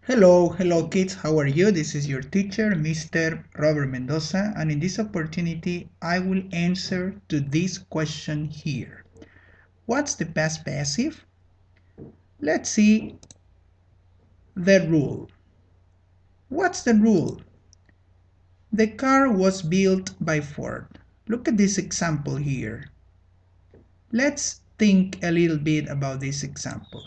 Hello kids, how are you? This is your teacher, Mr. Robert Mendoza, and in this opportunity, I will answer to this question here. What's the past passive? Let's see the rule. What's the rule? The car was built by Ford. Look at this example here. Let's think a little bit about this example.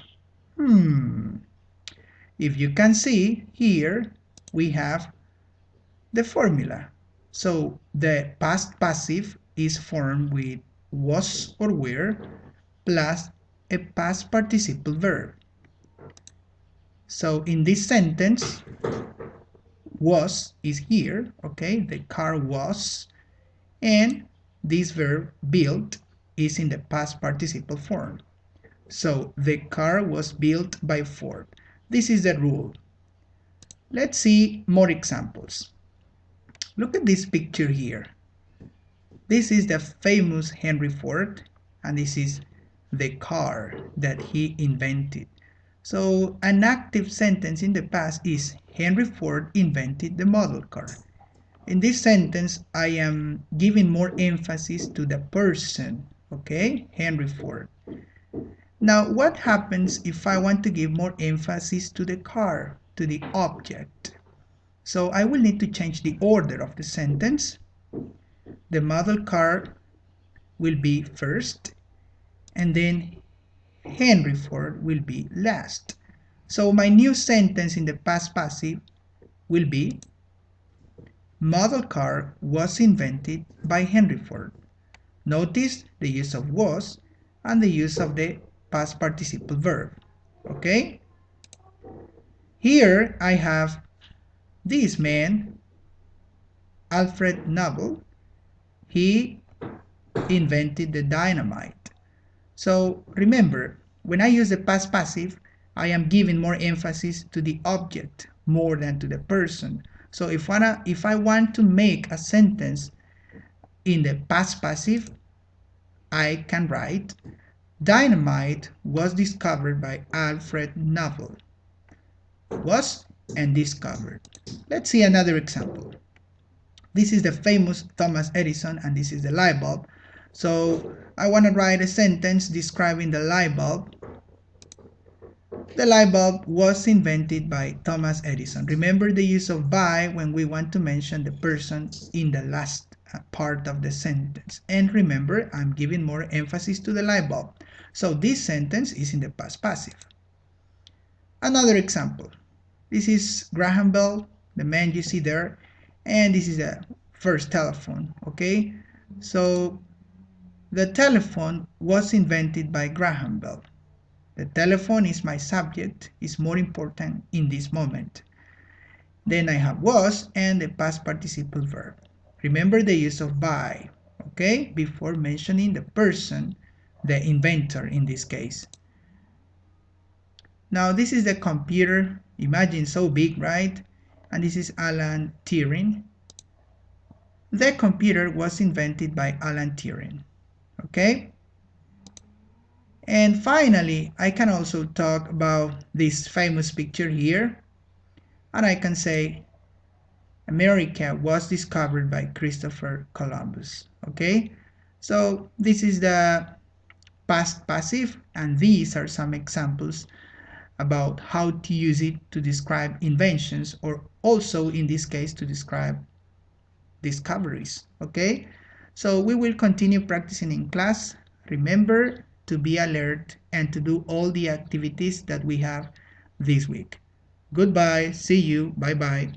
If you can see here, we have the formula. So the past passive is formed with was or were plus a past participle verb. So in this sentence, was is here, okay? The car was, and this verb built is in the past participle form. So the car was built by Ford. This is the rule. Let's see more examples. Look at this picture here. This is the famous Henry Ford, and this is the car that he invented. So an active sentence in the past is Henry Ford invented the model car. In this sentence, I am giving more emphasis to the person, okay? Henry Ford. Now, what happens if I want to give more emphasis to the car, to the object? So I will need to change the order of the sentence. The model car will be first, and then Henry Ford will be last. So my new sentence in the past passive will be model car was invented by Henry Ford. Notice the use of was and the use of the past participle verb. Okay? Here I have this man, Alfred Nobel. He invented the dynamite. So remember, when I use the past passive, I am giving more emphasis to the object more than to the person. So if I want to make a sentence in the past passive, I can write dynamite was discovered by Alfred Nobel. Was and discovered. Let's see another example. This is the famous Thomas Edison, and this is the light bulb. So I want to write a sentence describing the light bulb. The light bulb was invented by Thomas Edison. Remember the use of by when we want to mention the person in the last part of the sentence. And remember, I'm giving more emphasis to the light bulb. So this sentence is in the past passive. Another example. This is Graham Bell, the man you see there, and this is the first telephone, okay? So the telephone was invented by Graham Bell. The telephone is my subject, is more important in this moment. Then I have was and the past participle verb. Remember the use of by, okay, before mentioning the person, the inventor in this case. Now this is the computer, imagine so big, right? And this is Alan Turing. The computer was invented by Alan Turing, okay? And finally, I can also talk about this famous picture here, and I can say America was discovered by Christopher Columbus, okay? So this is the past passive, and these are some examples about how to use it to describe inventions, or also in this case to describe discoveries, okay? So we will continue practicing in class. Remember to be alert and to do all the activities that we have this week. Goodbye, see you, bye bye.